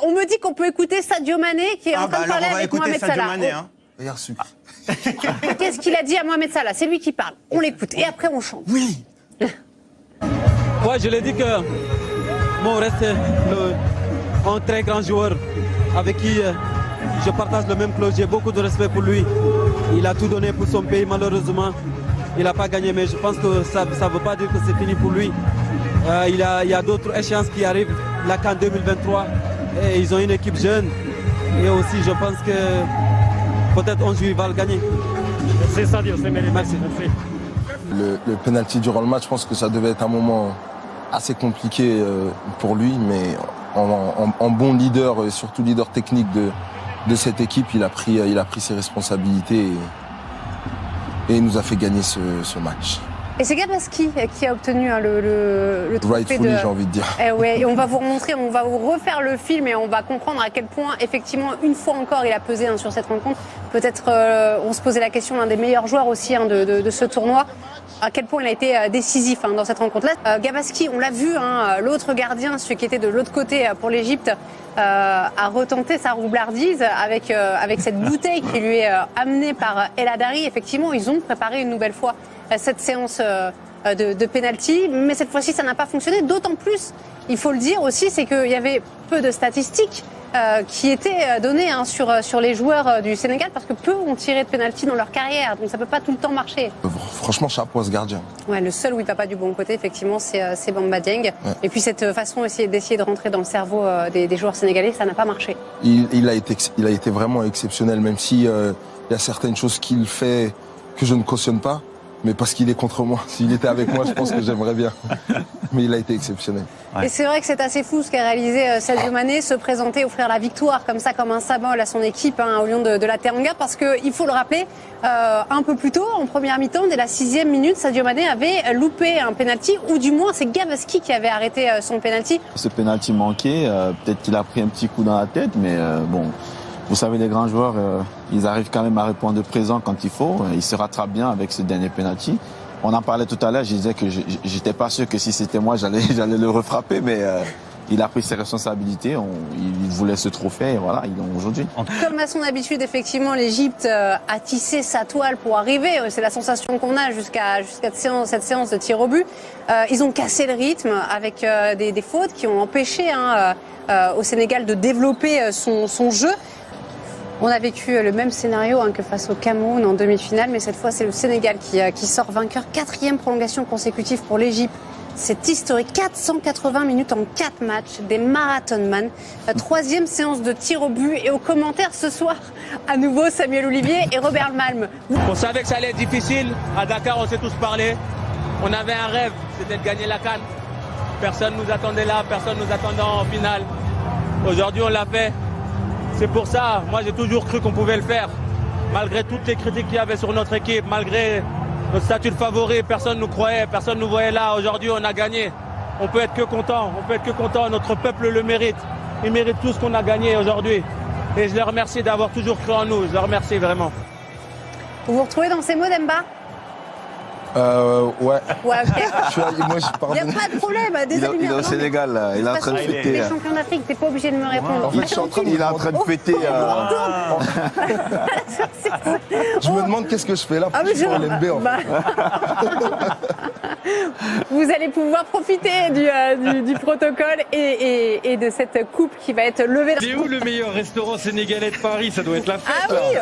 on me dit qu'on peut écouter Sadio Mané qui est en train de parler avec Mohamed Salah. Mané, hein. Qu'est-ce qu'il a dit à Mohamed Salah? C'est lui qui parle. On l'écoute et après on chante. Oui. Ouais, je l'ai dit que Mo reste un très grand joueur avec qui je partage le même club. J'ai beaucoup de respect pour lui. Il a tout donné pour son pays, malheureusement. Il n'a pas gagné, mais je pense que ça ne veut pas dire que c'est fini pour lui. Il y a d'autres échéances qui arrivent, la CAN 2023. Et ils ont une équipe jeune. Et aussi, je pense que peut-être un jour, il va le gagner. C'est Sadio, c'est Merci. Merci. Le penalty durant le match, je pense que ça devait être un moment assez compliqué pour lui, mais en bon leader, et surtout leader technique de cette équipe, il a pris ses responsabilités et il nous a fait gagner ce match. Et c'est Gabaski qui a obtenu le trophée Rightfully, j'ai envie de dire. Ouais, et on va vous remontrer, on va vous refaire le film et on va comprendre à quel point, effectivement, une fois encore, il a pesé sur cette rencontre. Peut-être, on se posait la question, l'un des meilleurs joueurs aussi de ce tournoi, à quel point il a été décisif dans cette rencontre-là. Gabaski, on l'a vu, l'autre gardien, celui qui était de l'autre côté pour l'Égypte, a retenté sa roublardise avec cette bouteille qui lui est amenée par El Hadari. Effectivement, ils ont préparé une nouvelle fois cette séance de pénalty, mais cette fois-ci ça n'a pas fonctionné, d'autant plus, il faut le dire aussi, c'est qu'il y avait peu de statistiques qui étaient données sur les joueurs du Sénégal, parce que peu ont tiré de pénalty dans leur carrière, donc ça peut pas tout le temps marcher. Franchement, chapeau à ce gardien. Ouais, le seul où il va pas du bon côté, effectivement, c'est Bamba Dieng. Ouais. Et puis cette façon d'essayer de rentrer dans le cerveau des joueurs sénégalais, ça n'a pas marché. Il a été vraiment exceptionnel, même si il y a certaines choses qu'il fait que je ne cautionne pas. Mais parce qu'il est contre moi. S'il était avec moi, je pense que j'aimerais bien. Mais il a été exceptionnel. Ouais. Et c'est vrai que c'est assez fou ce qu'a réalisé Sadio Mané, se présenter, offrir la victoire comme ça, comme un symbole à son équipe au Lion de la Teranga. Parce qu'il faut le rappeler, un peu plus tôt, en première mi-temps, dès la 6e minute, Sadio Mané avait loupé un penalty, ou du moins c'est Gabaski qui avait arrêté son penalty. Ce penalty manqué, peut-être qu'il a pris un petit coup dans la tête, mais bon... Vous savez, les grands joueurs, ils arrivent quand même à répondre présent quand il faut. Ils se rattrapent bien avec ce dernier penalty. On en parlait tout à l'heure, je disais que j'étais pas sûr que si c'était moi, j'allais le refrapper, mais il a pris ses responsabilités. Il voulait ce trophée et voilà, ils l'ont aujourd'hui. Comme à son habitude, effectivement, l'Égypte a tissé sa toile pour arriver. C'est la sensation qu'on a jusqu'à cette séance de tir au but. Ils ont cassé le rythme avec des fautes qui ont empêché au Sénégal de développer son jeu. On a vécu le même scénario que face au Cameroun en demi-finale, mais cette fois c'est le Sénégal qui sort vainqueur. 4e prolongation consécutive pour l'Égypte. C'est historique. 480 minutes en 4 matchs, des marathonman. 3e séance de tir au but. Et aux commentaires ce soir, à nouveau Samuel Olivier et Robert Malm. On savait que ça allait être difficile. À Dakar, on s'est tous parlé. On avait un rêve, c'était de gagner la CAN. Personne ne nous attendait là, personne ne nous attendait en finale. Aujourd'hui, on l'a fait. C'est pour ça, moi j'ai toujours cru qu'on pouvait le faire. Malgré toutes les critiques qu'il y avait sur notre équipe, malgré notre statut de favori, personne ne nous croyait, personne ne nous voyait là. Aujourd'hui, on a gagné. On peut être que content, notre peuple le mérite. Ils méritent tout ce qu'on a gagné aujourd'hui. Et je les remercie d'avoir toujours cru en nous, je les remercie vraiment. Vous vous retrouvez dans ces mots, Demba ? Ouais. Ouais, ok. Il n'y a pas de problème. Il est au Sénégal, là. Il est en train de fêter. Les champions d'Afrique, t'es pas obligé de me répondre. En fait, il est en train de fêter. Je me demande qu'est-ce que je fais là pour LMB, en fait. Vous allez pouvoir profiter du protocole et de cette coupe qui va être levée. C'est où le meilleur restaurant sénégalais de Paris? Ça doit être la fête. Ah oui.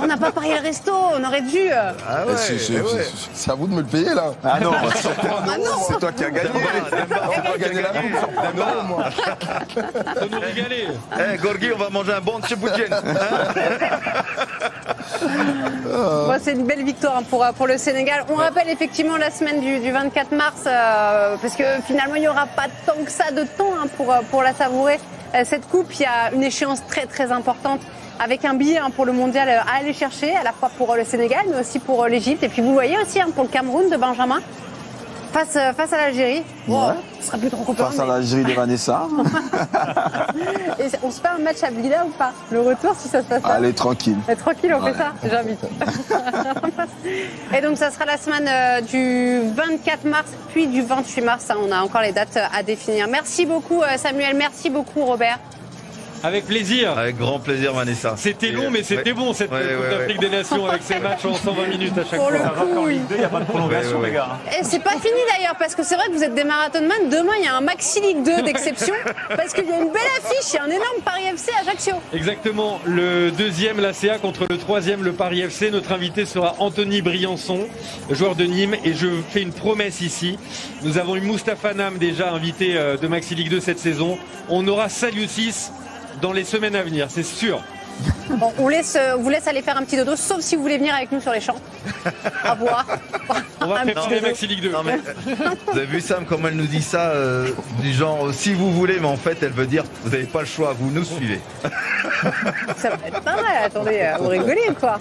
On n'a pas parié le resto, on aurait dû. Ah ouais. C'est à vous de me le payer là. Ah non, c'est toi qui as gagné. On va gagner la coupe sur Pandora, moi. Ça nous régaler. Gorgui, on va manger un bon tchiboudienne. Bon, c'est une belle victoire pour le Sénégal. On rappelle effectivement la semaine du 24 mars, parce que finalement il n'y aura pas tant que ça de temps pour la savourer. Cette coupe, il y a une échéance très très importante, avec un billet pour le mondial à aller chercher, à la fois pour le Sénégal, mais aussi pour l'Égypte. Et puis vous voyez aussi pour le Cameroun de Benjamin, face à l'Algérie. Bon, ce sera plus trop copain. Face à l'Algérie de Vanessa. Et on se fait un match à Blida ou pas? Le retour, si ça se passe pas. Allez, tranquille. Tranquille, on fait ça. J'invite. Et donc ça sera la semaine du 24 mars, puis du 28 mars. On a encore les dates à définir. Merci beaucoup Samuel, merci beaucoup Robert. Avec plaisir. Avec grand plaisir, Vanessa. C'était long, mais c'était bon cette Coupe d'Afrique des Nations avec ces matchs en 120 minutes à chaque Pour fois. le coup, oui. Il n'y a pas de prolongation, les gars. Et c'est pas fini d'ailleurs, parce que c'est vrai que vous êtes des marathonman. Demain, il y a un Maxi Ligue 2 d'exception, parce qu'il y a une belle affiche, il y a un énorme Paris FC Ajaccio. Exactement, le deuxième, l'ACA, contre le troisième, le Paris FC. Notre invité sera Anthony Briançon, joueur de Nîmes. Et je fais une promesse ici. Nous avons eu Moustapha Nam, déjà invité de Maxi Ligue 2 cette saison. On aura Saliou 6 dans les semaines à venir, c'est sûr. Bon, on vous laisse aller faire un petit dodo, sauf si vous voulez venir avec nous sur les champs. À voir. On va Un faire petit tourner dodo. Maxi Ligue 2. Non, mais, vous avez vu Sam, comment elle nous dit ça, du genre si vous voulez, mais en fait elle veut dire vous n'avez pas le choix, vous nous suivez. Ça va être pas mal, attendez, vous rigolez quoi.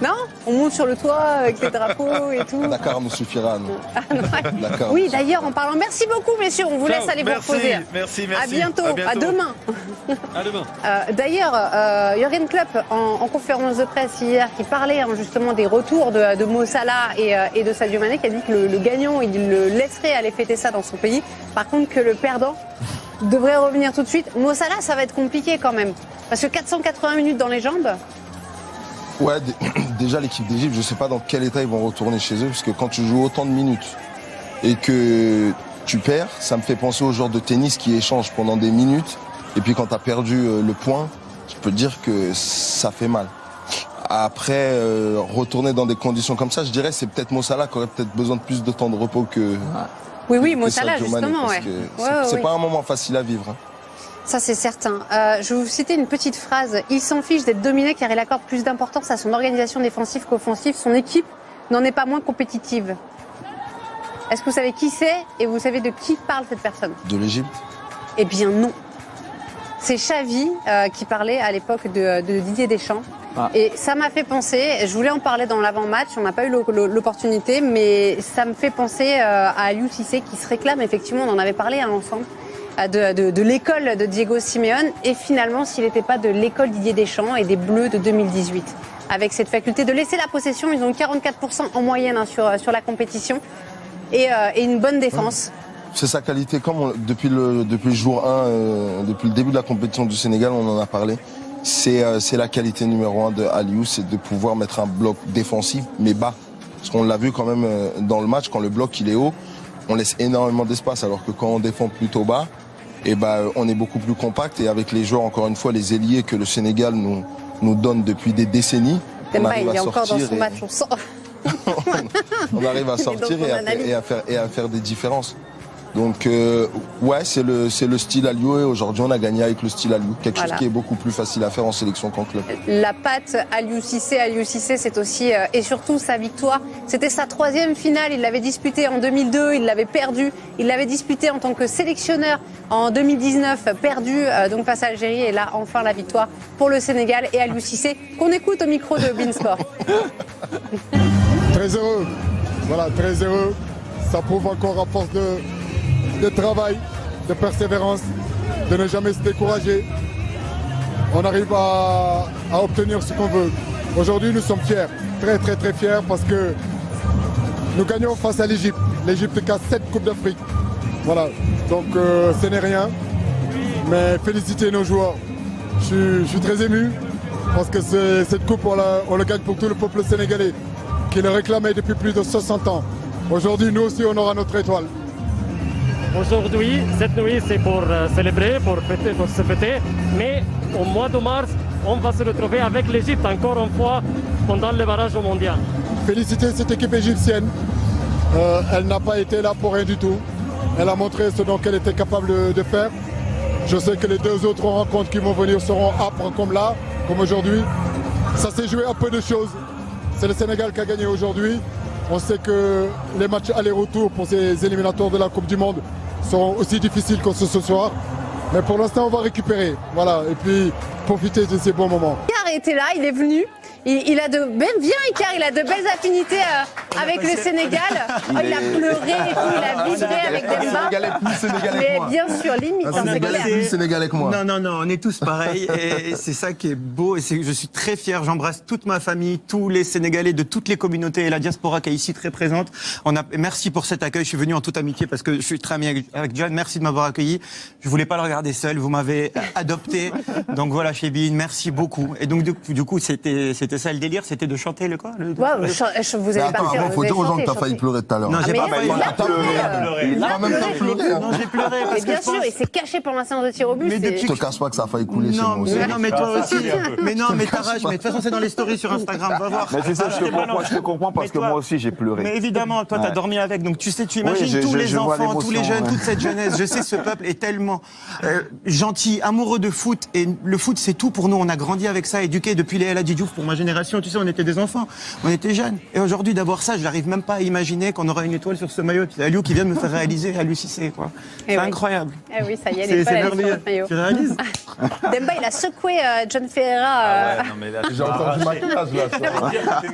Non? On monte sur le toit avec les drapeaux et tout. Dakar nous suffira, nous. Ah, non, ouais. Dakar. Oui, d'ailleurs, en parlant, merci beaucoup, messieurs. On vous laisse aller vous reposer. Merci. À bientôt, à demain. À demain. D'ailleurs, Jürgen Klopp, en conférence de presse hier, qui parlait justement des retours de Mo Salah et de Sadio Mané, qui a dit que le gagnant, il le laisserait aller fêter ça dans son pays. Par contre, que le perdant devrait revenir tout de suite. Mo Salah, ça va être compliqué quand même. Parce que 480 minutes dans les jambes. Ouais, déjà l'équipe d'Égypte, je sais pas dans quel état ils vont retourner chez eux, parce que quand tu joues autant de minutes et que tu perds, ça me fait penser aux joueurs de tennis qui échangent pendant des minutes, et puis quand tu as perdu le point, je peux te dire que ça fait mal. Après, retourner dans des conditions comme ça, je dirais c'est peut-être Mo Salah qui aurait peut-être besoin de plus de temps de repos que Oui, Mo Salah, Sadio Mané, justement, parce ouais. que c'est pas un moment facile à vivre. Hein. Ça, c'est certain. Je vais vous citer une petite phrase. Il s'en fiche d'être dominé car il accorde plus d'importance à son organisation défensive qu'offensive. Son équipe n'en est pas moins compétitive. Est-ce que vous savez qui c'est et vous savez de qui parle cette personne? De l'Égypte? Eh bien non. C'est Xavi qui parlait à l'époque de Didier Deschamps. Ah. Et ça m'a fait penser, je voulais en parler dans l'avant-match, on n'a pas eu l'opportunité, mais ça me fait penser à Aliou Cissé qui se réclame, effectivement, on en avait parlé ensemble, de l'école de Diego Simeone, et finalement s'il n'était pas de l'école Didier Deschamps et des Bleus de 2018. Avec cette faculté de laisser la possession, ils ont 44% en moyenne sur la compétition et une bonne défense. C'est sa qualité, comme depuis le jour 1, depuis le début de la compétition du Sénégal, on en a parlé. C'est la qualité numéro 1 de Aliou, c'est de pouvoir mettre un bloc défensif mais bas. Parce qu'on l'a vu quand même dans le match, quand le bloc il est haut, on laisse énormément d'espace, alors que quand on défend plutôt bas, on est beaucoup plus compact, et avec les joueurs, encore une fois, les ailiers que le Sénégal nous donne depuis des décennies, on arrive à sortir. Encore dans son match, on sent. On arrive à sortir et à faire des différences. Donc ouais, c'est le style Aliou, et aujourd'hui on a gagné avec le style Aliou, quelque chose qui est beaucoup plus facile à faire en sélection qu'en club. La patte Aliou Cissé, c'est aussi et surtout sa victoire. C'était sa 3e finale, il l'avait disputée en 2002, il l'avait perdue. Il l'avait disputée en tant que sélectionneur en 2019, perdu donc face à l'Algérie, et là enfin la victoire pour le Sénégal et Aliou Cissé, qu'on écoute au micro de Beansport. Très heureux, voilà, très heureux. Ça prouve encore à force de travail, de persévérance, de ne jamais se décourager. On arrive à obtenir ce qu'on veut. Aujourd'hui, nous sommes fiers, très très très fiers, parce que nous gagnons face à l'Égypte. L'Égypte qui a 7 Coupes d'Afrique. Voilà, donc ce n'est rien. Mais féliciter nos joueurs. Je suis très ému, parce que cette coupe, on le gagne pour tout le peuple sénégalais, qui le réclamait depuis plus de 60 ans. Aujourd'hui, nous aussi, on aura notre étoile. Aujourd'hui, cette nuit, c'est pour célébrer, pour se fêter. Mais au mois de mars, on va se retrouver avec l'Égypte encore une fois pendant le barrage au mondial. Féliciter cette équipe égyptienne. Elle n'a pas été là pour rien du tout. Elle a montré ce dont elle était capable de faire. Je sais que les 2 autres rencontres qui vont venir seront âpres comme là, comme aujourd'hui. Ça s'est joué à peu de choses. C'est le Sénégal qui a gagné aujourd'hui. On sait que les matchs aller-retour pour ces éliminatoires de la Coupe du Monde seront aussi difficiles que ce soir. Mais pour l'instant, on va récupérer. Voilà, et puis profiter de ces bons moments. Icar était là, il est venu. Il a de belles affinités avec le Sénégal. Oh, il a pleuré et tout, il a vibré avec Demba. Sénégalais plus Sénégalais Mais que moi. bien sûr, limite, hein, c'est Sénégalais clair. plus Sénégalais que moi. Non, on est tous pareils et c'est ça qui est beau et je suis très fier. J'embrasse toute ma famille, tous les Sénégalais de toutes les communautés et la diaspora qui est ici très présente. Merci pour cet accueil. Je suis venu en toute amitié parce que je suis très ami avec John. Merci de m'avoir accueilli. Je voulais pas le regarder seul. Vous m'avez adopté. Donc voilà, Chébine, merci beaucoup. Et donc du coup, c'était ça le délire, c'était de chanter le quoi Ouais, vous Mais avez attends, pas avant, faut dire aux gens que t'as failli pleurer tout à l'heure. Non, j'ai pas mais failli. il a pleuré. Il a même pas pleuré. hein. Non, j'ai pleuré Mais parce que bien je sûr, pense. il s'est caché pendant la séance de tir au but. Mais c'est- Je te cache pas que ça a failli couler chez moi aussi. Mais toi aussi. Mais non, mais t'arraches. Mais de toute façon, c'est dans les stories sur Instagram. Va voir. Mais tu sais, je te comprends parce que toi- moi aussi j'ai pleuré. Mais évidemment, toi, t'as dormi avec, donc tu sais, tu imagines Oui, tous les je vois enfants, tous les l'émotion, jeunes, ouais. toute cette jeunesse. Je sais, ce peuple est tellement gentil, amoureux de foot, et le foot, c'est tout pour nous. On a grandi avec ça, éduqué depuis les El Hadji Diouf pour ma génération. Tu sais, on était des enfants, on était jeunes. Et aujourd'hui, d'avoir ça, je n'arrive même pas à imaginer qu'on aura une étoile sur ce maillot. C'est Aliou qui vient de me faire réaliser, Aliou Cissé, quoi. C'est oui. incroyable. Eh oui, ça y est, C'est les pas merveilleux. sur le maillot. Tu réalises? Demba, il a secoué John Ferreira. J'ai encore du maquillage là.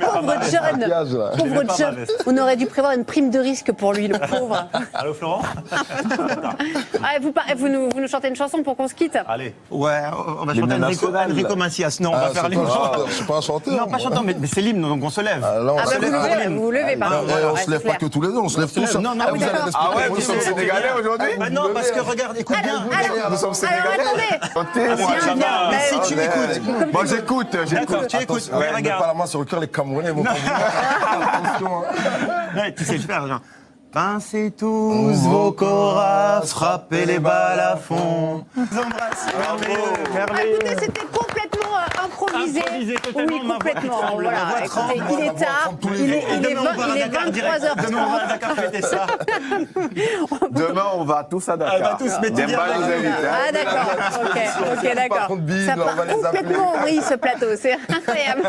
Pauvre John. Maquillage, là. Pauvre John. On aurait dû prévoir une prime de risque pour lui, le pauvre. Allô Florent? Ah, vous nous chantez une chanson pour qu'on se quitte. Allez. Ouais, on va chanter L'hymne Enrico national. Macias. Non, on va faire Je les suis pas un chanteur. Non, pas chantant, mais c'est l'hymne, donc on se lève. Là, on Ah se bah lève. vous levez, pardon. On se lève pas que tous les deux, on se lève tous. Non, non, Ah, oui, vous allez d'accord. respecter. Ah ouais, Nous vous sommes êtes Sénégalais. Sénégalais aujourd'hui? Bah non, parce que regarde, écoute bien. Nous sommes Sénégalais. Attendez. Moi, Bien, bien. Mais si tu mais- écoutes. Moi j'écoute, D'accord, j'écoute. tu écoutes. Attention, Ouais, mets regarde. pas la main sur le cœur, les Camerounais vont pas vous Attention. Ouais, tu sais le faire, genre. Pincez tous vos corps, frappez les balles à fond. Je vous embrasse. Ah, écoutez, c'était complètement improvisé. Improvisé totalement, Oui, ma voix complètement. tremble, ma Voilà. voix tremble. Écoutez, il est tard. Il est 23h30. Demain, on va à Dakar fêter ça. Demain on va tous à Dakar. On va tous, mais tu Demba viens nous avec invite, hein. Ah d'accord, ok, d'accord. Par contre, Bill, Ça on part va les complètement en vrille ce plateau, c'est incroyable.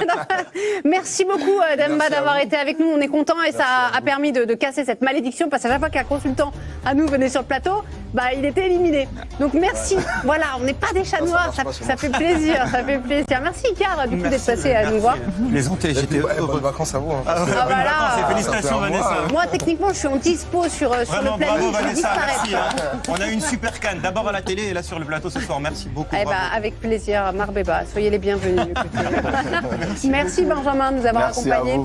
Merci beaucoup Demba Merci à d'avoir vous. été avec nous, on est contents et ça a permis de casser cette malédiction parce qu'à chaque fois qu'un consultant à nous venait sur le plateau, bah il était éliminé. Donc merci, voilà, on n'est pas des chats noirs, ça fait plaisir, ça fait plaisir. Merci Icar du coup d'être passé à nous voir. Plaisanter, j'étais Bonnes heureux. vacances à vous. Ah voilà. Félicitations Ça fait un mois, Vanessa. Moi techniquement je suis en dispo sur Vraiment le planning, bravo je Vanessa, disparais. merci. Hein. On a eu une super canne, d'abord à la télé et là sur le plateau ce soir. Merci beaucoup. Eh ben, bravo. avec plaisir, Marbeba, soyez les bienvenus. écoutez. Merci Benjamin de nous avoir Merci à accompagnés. vous.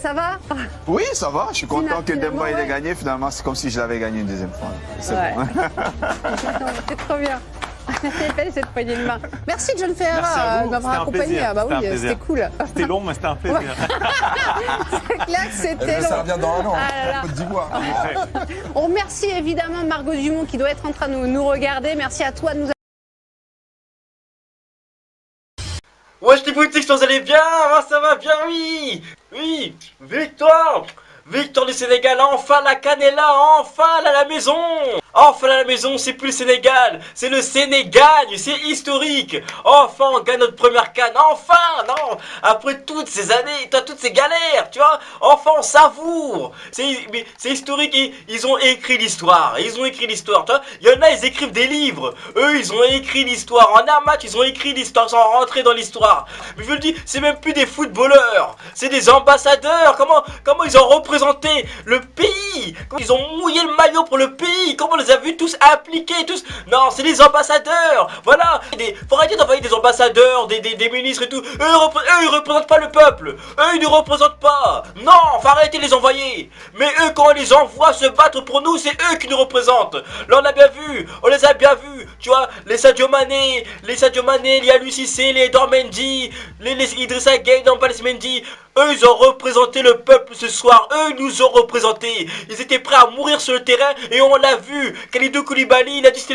Ça va Oui, ça va. Je suis content que Finalement, Demba il ait ouais. gagné. Finalement, c'est comme si je l'avais gagné une deuxième fois. C'est Ouais. bon. C'est trop bien. Belle cette poignée de main. Merci John Merci à Ferreira vous, de m'avoir c'était un accompagné. plaisir, Ah bah c'était un oui, plaisir. c'était cool. C'était long, mais c'était un plaisir. C'est clair que c'était Ça long. revient dans un an. Ah là là. Côte d'Ivoire. On remercie évidemment Margot Dumont qui doit être en train de nous regarder. Merci à toi de nous Wesh les boutiques, vous allez bien? Ça va bien, oui. Oui, victoire. Victoire du Sénégal, enfin la CAN est là, enfin à la maison. Enfin à la maison, c'est plus le Sénégal, c'est le Sénégal, c'est historique. Enfin on gagne notre première CAN, enfin, non. Après toutes ces années, toutes ces galères, tu vois, enfin on savoure. C'est historique, ils ont écrit l'histoire, tu vois. Il y en a, ils écrivent des livres, eux ils ont écrit l'histoire. En un match, ils ont écrit l'histoire, ils sont rentrés dans l'histoire. Mais je vous le dis, c'est même plus des footballeurs, c'est des ambassadeurs. Comment ils ont représenté le pays? Comment ils ont mouillé le maillot pour le pays? Comment on les a vus tous appliqués, tous? Non, c'est des ambassadeurs. Voilà. Faut arrêter d'envoyer des ambassadeurs, des ministres et tout. Eux, ils représentent pas le peuple. Eux, ils ne représentent pas. Non, faut arrêter de les envoyer. Mais eux, quand on les envoie se battre pour nous, c'est eux qui nous représentent. Là, on a bien vu. On les a bien vus. Tu vois, les Sadio Mané, les Aliou Cissé, les Edouard Mendy, les Idrissa Gueye, Nampalys Mendy. Eux, ils ont représenté le peuple ce soir. Eux, ils nous ont représentés. Ils étaient prêts à mourir sur le terrain et on l'a vu. Kalidou Koulibaly, il a dit que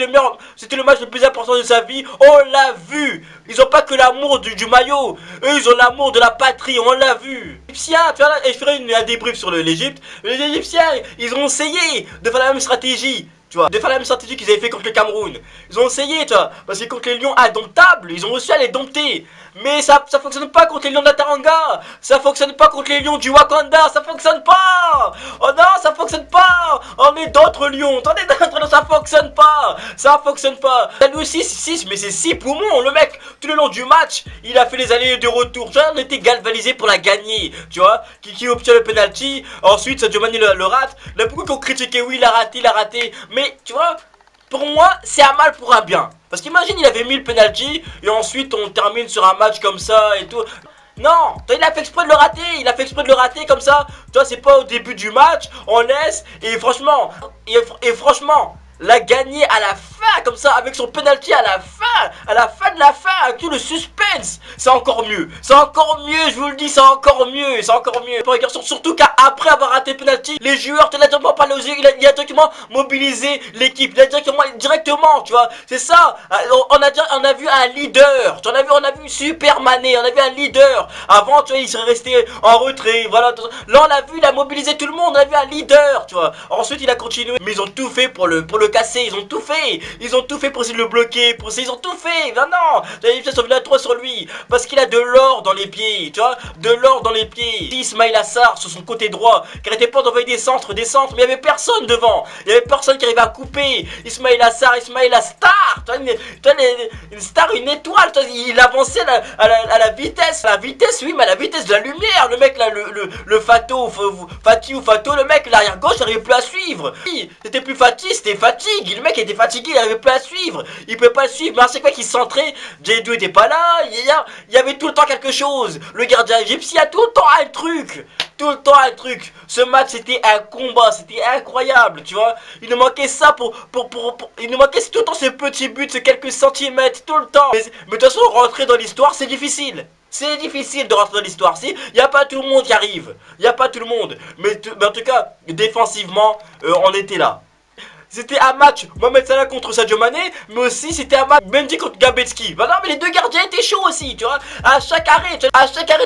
c'était le match le plus important de sa vie. On l'a vu. Ils ont pas que l'amour du maillot. Eux, ils ont l'amour de la patrie. On l'a vu. Les Égyptiens, tu vois, et je ferai un débrief sur l'Égypte. Les Égyptiens, ils ont essayé de faire la même stratégie. tu vois, de faire la même stratégie qu'ils avaient fait contre le Cameroun. Ils ont essayé, tu vois, parce que contre les lions indomptables, ils ont réussi à les dompter. Mais ça fonctionne pas contre les lions d'Ataranga, ça fonctionne pas contre les lions du Wakanda, ça fonctionne pas. Oh non, ça fonctionne pas. On est d'autres lions, attendez, ça fonctionne pas. Ça fonctionne pas. T'as lui aussi 6, mais c'est 6 poumons. Le mec, tout le long du match, il a fait les allées et de retour. Tu vois, on était galvanisé pour la gagner, tu vois. Qui obtient le penalty. Ensuite, Sadio Mané le rate. Il y a beaucoup qui ont critiqué, oui, il a raté. Mais, tu vois, pour moi, c'est un mal pour un bien. Parce qu'imagine, il avait mis le penalty et ensuite on termine sur un match comme ça et tout. Non, il a fait exprès de le rater, comme ça. Toi, c'est pas au début du match, on laisse et franchement, l'a gagné à la fin, comme ça, avec son penalty à la fin de la fin, avec tout le suspense. C'est encore mieux, je vous le dis, c'est encore mieux. Surtout qu'après avoir raté le penalty, les joueurs, il a directement mobilisé l'équipe, il a directement, tu vois, c'est ça. On a vu un leader, on a vu Super Mané, on a vu un leader. Avant, tu vois, il serait resté en retrait, voilà. Là, on a vu, il a mobilisé tout le monde, on a vu un leader, tu vois. Ensuite, il a continué, mais ils ont tout fait pour le casser, ils ont tout fait pour essayer de le bloquer, ils ont tout fait. Non, ils sont venus à 3 sur lui, parce qu'il a de l'or dans les pieds, tu vois, de l'or dans les pieds. Ismaïla Assar sur son côté droit, qui arrêtait pas d'envoyer des centres, mais il y avait personne devant, il y avait personne qui arrivait à couper. Ismaïla Assar, star, tu vois, une star, une étoile, tu vois, il avançait à la vitesse, oui, mais à la vitesse de la lumière. Le mec là, le Fato, le mec l'arrière gauche, il n'arrivait plus à suivre. C'était plus Fati, c'était fatigue. Le mec était fatigué, il n'arrivait plus à suivre. Il pouvait pas le suivre. Mais c'est quoi qu'il se centrait? J2 était pas là. Il y avait tout le temps quelque chose. Le gardien égyptien, il y a tout le temps un truc. Ce match, c'était un combat, c'était incroyable, tu vois. Il nous manquait ça il nous manquait tout le temps ces petits buts, ces quelques centimètres, tout le temps. Mais de toute façon, rentrer dans l'histoire, c'est difficile. C'est difficile de rentrer dans l'histoire. Il n'y a pas tout le monde qui arrive. Il n'y a pas tout le monde. Mais en tout cas, défensivement, on était là. C'était un match Mohamed Salah contre Sadio Mané, mais aussi c'était un match Mendy contre Gabetski. Bah non, mais les deux gardiens étaient chauds aussi, tu vois. À chaque arrêt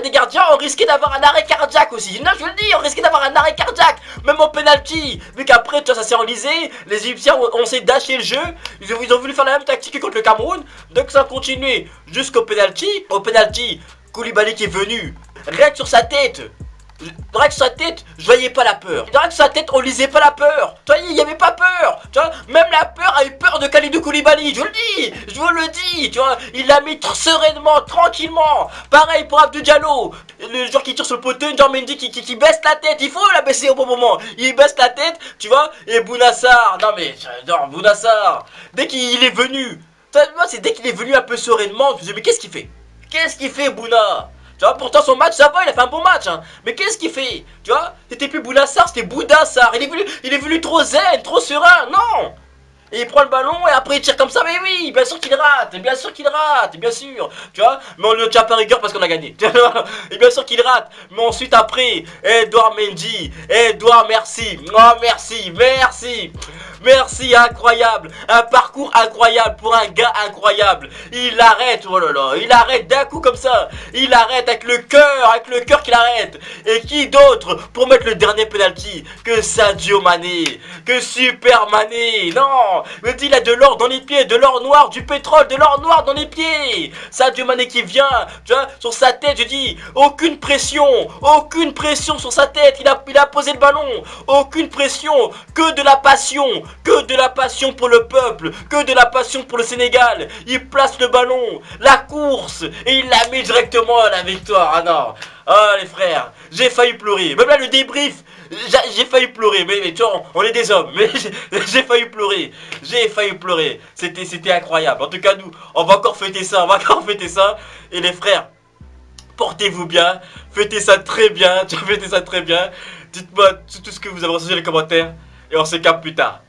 des gardiens, on risquait d'avoir un arrêt cardiaque aussi. Non, je le dis, on risquait d'avoir un arrêt cardiaque. Même en penalty, vu qu'après, tu vois, ça s'est enlisé. Les Égyptiens ont essayé d'acheter le jeu. Ils ont voulu faire la même tactique que contre le Cameroun. Donc ça a continué jusqu'au penalty. Au penalty, Koulibaly qui est venu, rien sur sa tête. Je voyais pas la peur. Direct sur sa tête, on lisait pas la peur. Tu vois, il y avait pas peur. Tu vois, même la peur a eu peur de Kalidou Koulibaly. Je vous le dis, tu vois, il l'a mis sereinement, tranquillement. Pareil pour Abdou Diallo, le joueur qui tire sur le poteau, John Mendy qui baisse la tête. Il faut la baisser au bon moment. Il baisse la tête, tu vois. Et Bounassar, Bounassar, dès qu'il est venu, c'est dès qu'il est venu un peu sereinement, je me disais, mais qu'est-ce qu'il fait Bouna? Tu vois, pourtant son match ça va, il a fait un bon match, hein. Mais qu'est-ce qu'il fait? Tu vois, c'était plus Bounassar, c'était Boudassar. Il est venu trop zen, trop serein, non. Et il prend le ballon et après il tire comme ça, mais oui, bien sûr qu'il rate, bien sûr, tu vois, mais on le tient pas rigueur parce qu'on a gagné, et bien sûr qu'il rate, mais ensuite après, Edouard Mendy, merci, merci, incroyable, un parcours incroyable pour un gars incroyable, il arrête, oh là là, il arrête d'un coup comme ça, il arrête avec le cœur qu'il arrête, et qui d'autre pour mettre le dernier penalty que Sadio Mané, que Super Mané, non. Me dit il a de l'or dans les pieds, de l'or noir, du pétrole, de l'or noir dans les pieds. Sadio Mané qui vient, tu vois, sur sa tête, je dis, aucune pression sur sa tête, il a posé le ballon, aucune pression, que de la passion pour le peuple, que de la passion pour le Sénégal. Il place le ballon, la course, et il la met directement à la victoire. Ah non, ah les frères, j'ai failli pleurer, même là le débrief. J'ai failli pleurer, mais tu vois, on est des hommes, mais j'ai failli pleurer, c'était incroyable. En tout cas, nous, on va encore fêter ça, et les frères, portez-vous bien, fêtez ça très bien, dites-moi tout ce que vous avez ressenti dans les commentaires, et on se capte plus tard.